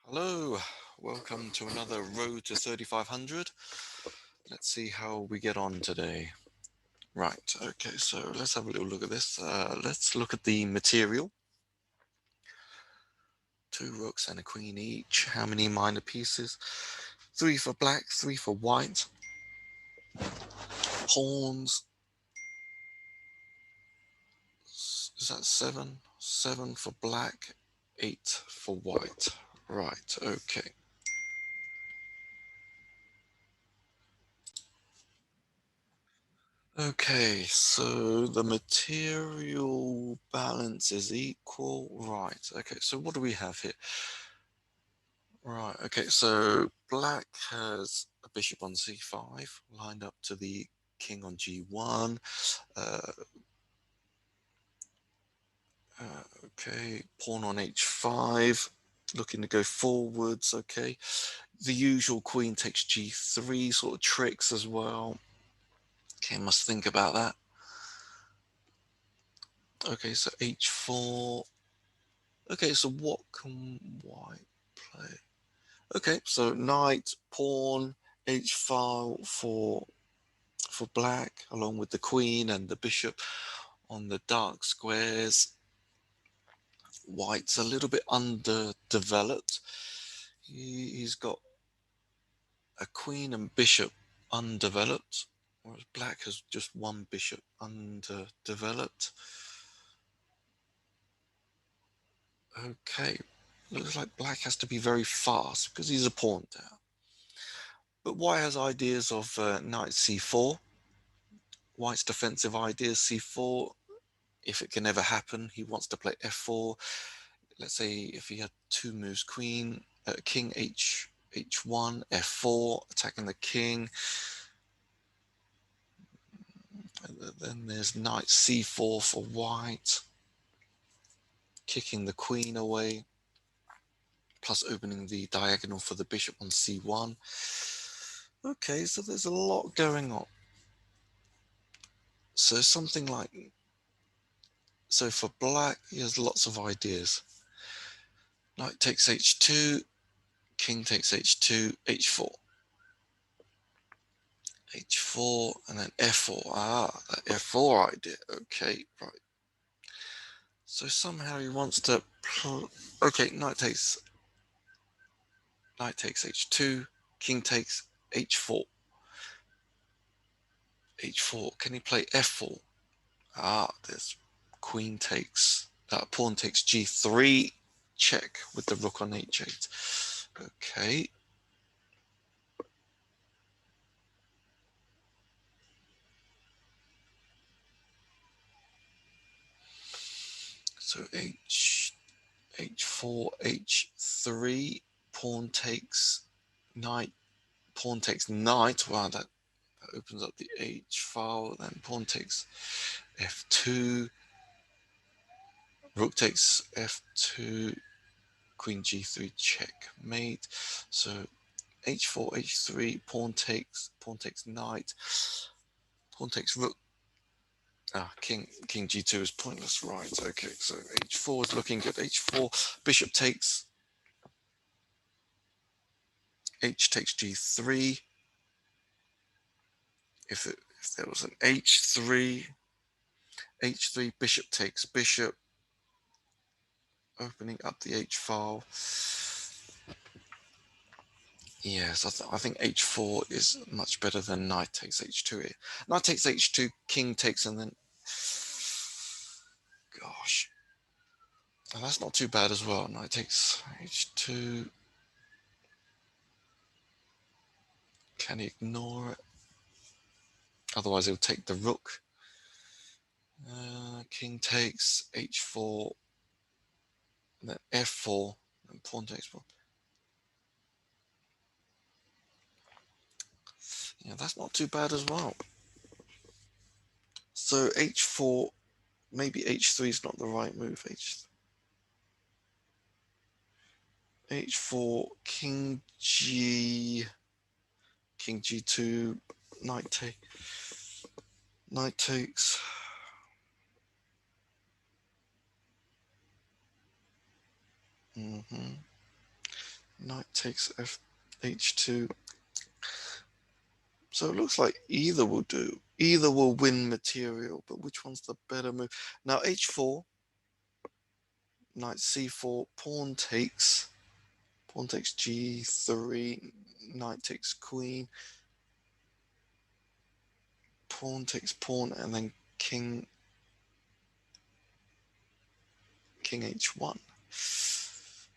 Hello, welcome to another Road to 3500. Let's see how we get on today. Right, okay, so let's have a little look at this. Let's look at the material. Two rooks and a queen each. How many minor pieces? Three for black, three for white. Pawns. Is that seven? Seven for black, eight for white. Right, okay. Okay, so the material balance is equal. Right, okay, so what do we have here? Right, okay, so black has a bishop on c5 lined up to the king on g1. Uh, okay, pawn on h5, looking to go forwards, okay. The usual queen takes g3 sort of tricks as well. Okay, must think about that. Okay, so h4. Okay, so what can white play? Okay, so knight, pawn, h-file for black, along with the queen and the bishop on the dark squares. White's a little bit underdeveloped. He's got a queen and bishop undeveloped, whereas black has just one bishop underdeveloped. Okay, looks like black has to be very fast because he's a pawn down. But white has ideas of knight c4. White's defensive ideas c4. If it can ever happen, he wants to play f4. Let's say if he had two moves, king h1, f4, attacking the king. And then there's knight c4 for white, kicking the queen away, plus opening the diagonal for the bishop on c1. Okay, so there's a lot going on. So something like, so for black, he has lots of ideas. Knight takes h2, king takes h2, h4. h4 and then f4. That f4 idea. Okay, right. So somehow he wants to okay, knight takes h2, king takes h4. h4. Can he play f4? There's queen takes pawn takes g3, check with the rook on h8. Okay. So h4, h3, pawn takes knight, pawn takes knight. Wow, that opens up the h file. Then pawn takes f2, rook takes f2, queen g3, checkmate. So h4, h3, pawn takes knight, pawn takes rook. King g2 is pointless, right? Okay, so h4 is looking good. h4, bishop takes, h takes g3. If there was an h3, bishop takes bishop, opening up the h file. Yes, I think h4 is much better than knight takes h2 here. Knight takes h2, king takes, and then, gosh, and that's not too bad as well. Knight takes h2. Can he ignore it? Otherwise, he'll take the rook. King takes h4, and then f4, and pawn takes pawn. Yeah, that's not too bad as well. So h4, maybe h3 is not the right move. h4, king g2, knight takes. Knight takes h2. So it looks like either will do. Either will win material, but which one's the better move? Now h4, knight c4, pawn takes g3, knight takes queen, pawn takes pawn, and then king h1.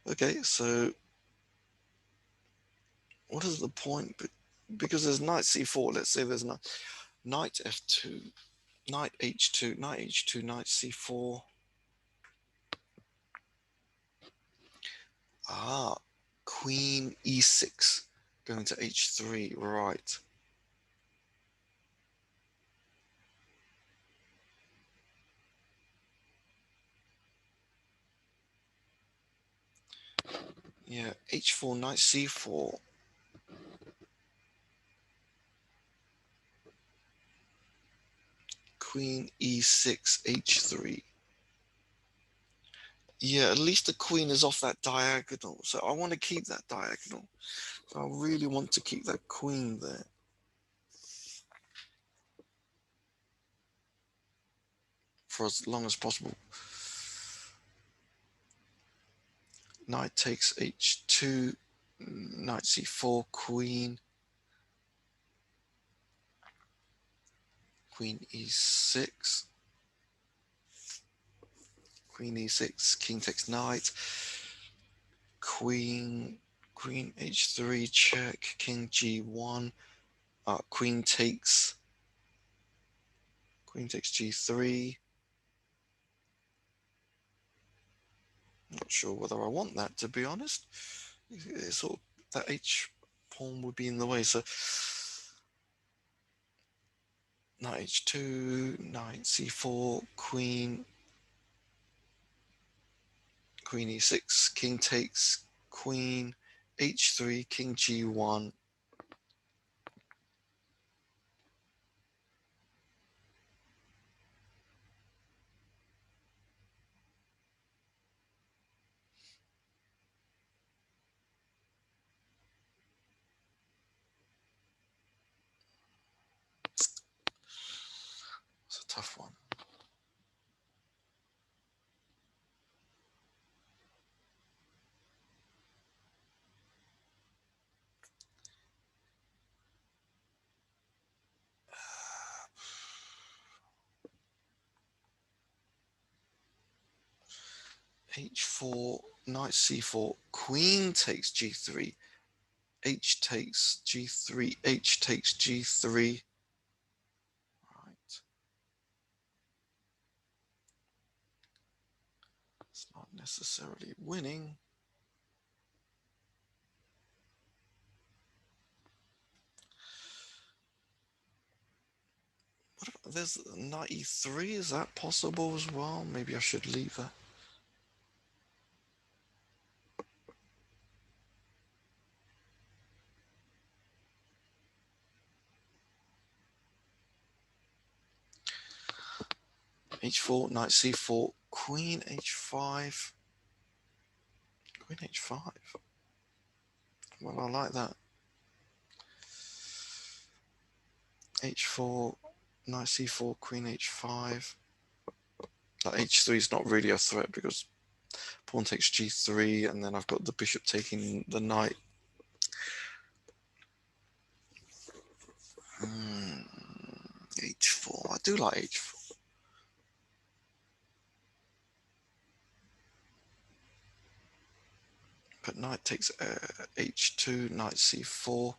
Okay, so what is the point? Because there's knight c4. Let's say there's knight f2, knight h2, knight h2, knight c4. Ah, queen e6 going to h3, right. Yeah, h4, knight c4. Queen e6, h3. Yeah, at least the queen is off that diagonal. So I want to keep that diagonal. So I really want to keep that queen there for as long as possible. Knight takes h2, knight c4, queen e6, queen e6, king takes knight, queen h3 check, king g1, queen takes g3. Not sure whether I want that, to be honest. It's sort of that h pawn would be in the way. So knight h2, knight c4, queen e6, king takes queen h3, king g1. It's a tough one. h4, knight c4, queen takes g3, h takes g3, h takes g3. Right. It's not necessarily winning. There's knight e3. Is that possible as well? Maybe I should leave that. h4, knight c4, queen h5, queen h5. Well, I like that. h4, knight c4, queen h5. That h3 is not really a threat because pawn takes g3, and then I've got the bishop taking the knight. H4. I do like h4. But knight takes h2, knight c4,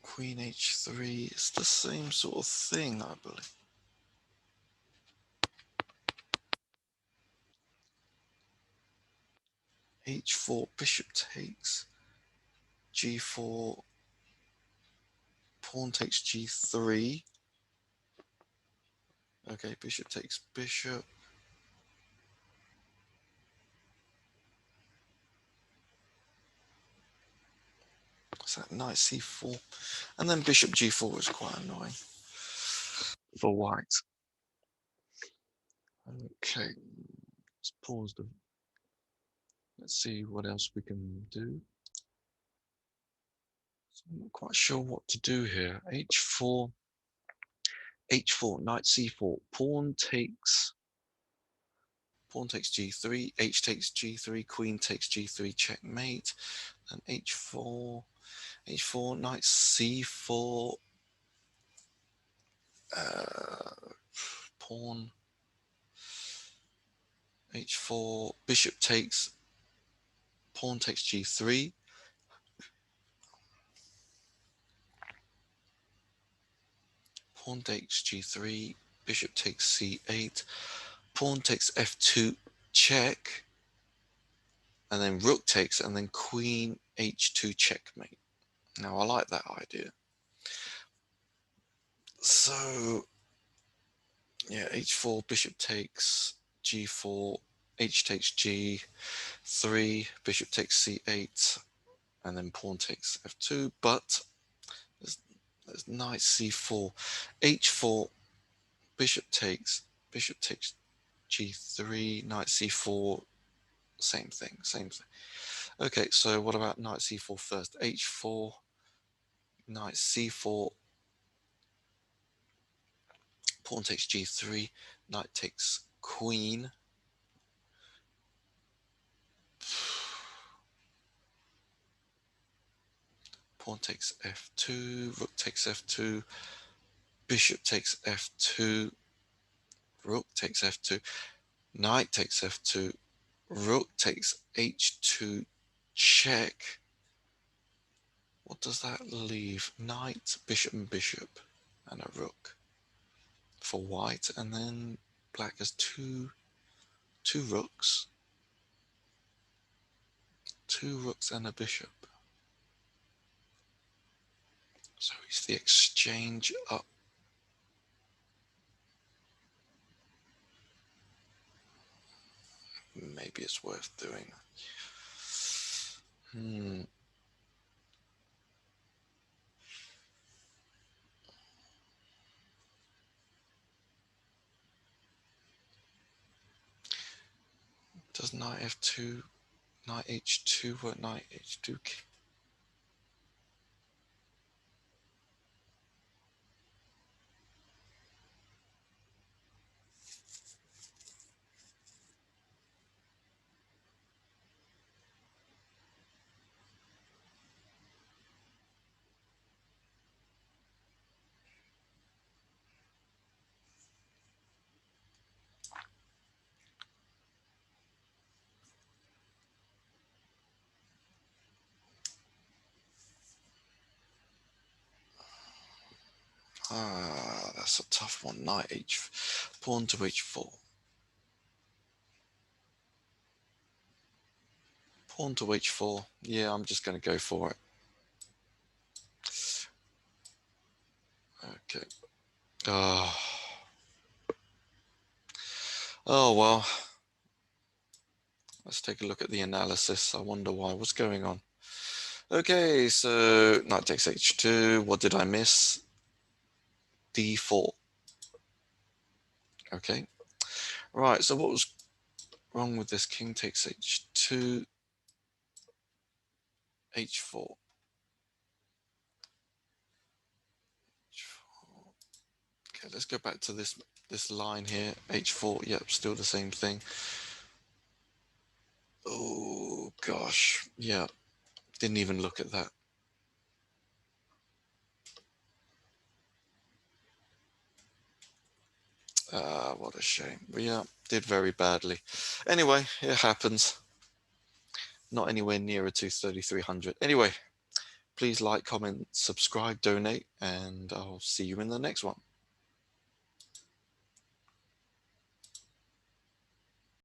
queen h3. It's the same sort of thing, I believe. h4, bishop takes g4, pawn takes g3. Okay, bishop takes bishop. What's that? Knight c4. And then bishop g4 is quite annoying for white. Okay, let's pause the Let's see what else we can do. So I'm not quite sure what to do here. H4, knight c4, pawn takes g3, h takes g3, queen takes g3, checkmate, and h4, knight c4, pawn h4, bishop takes, pawn takes g3, pawn takes g3, bishop takes c8, pawn takes f2, check, and then rook takes, and then queen h2 checkmate. Now I like that idea. So yeah, h4, bishop takes g4, h takes g3, bishop takes c8, and then pawn takes f2. But there's knight c4, h4, bishop takes g3, knight c4, same thing. Okay, so what about knight c4 first? h4, knight c4, pawn takes g3, knight takes queen, pawn takes f2, rook takes f2, bishop takes f2, rook takes f2, knight takes f2, rook takes h2, check. What does that leave? Knight, bishop, and bishop, and a rook for white, and then black has two rooks, and a bishop. So it's the exchange up. Maybe it's worth doing. Does knight f2, knight h2 work? Knight h2. That's a tough one. Knight h, pawn to h4. Pawn to h4. Yeah, I'm just going to go for it. Okay. Oh well. Let's take a look at the analysis. I wonder why. What's going on? Okay, so knight takes h2. What did I miss? d4. Okay. Right, so what was wrong with this? King takes h2, h4. Okay, let's go back to this line here. h4, yep, still the same thing. Oh gosh, yeah, didn't even look at that. What a shame. But yeah, did very badly. Anyway, it happens. Not anywhere nearer to 3,300. Anyway, please like, comment, subscribe, donate, and I'll see you in the next one.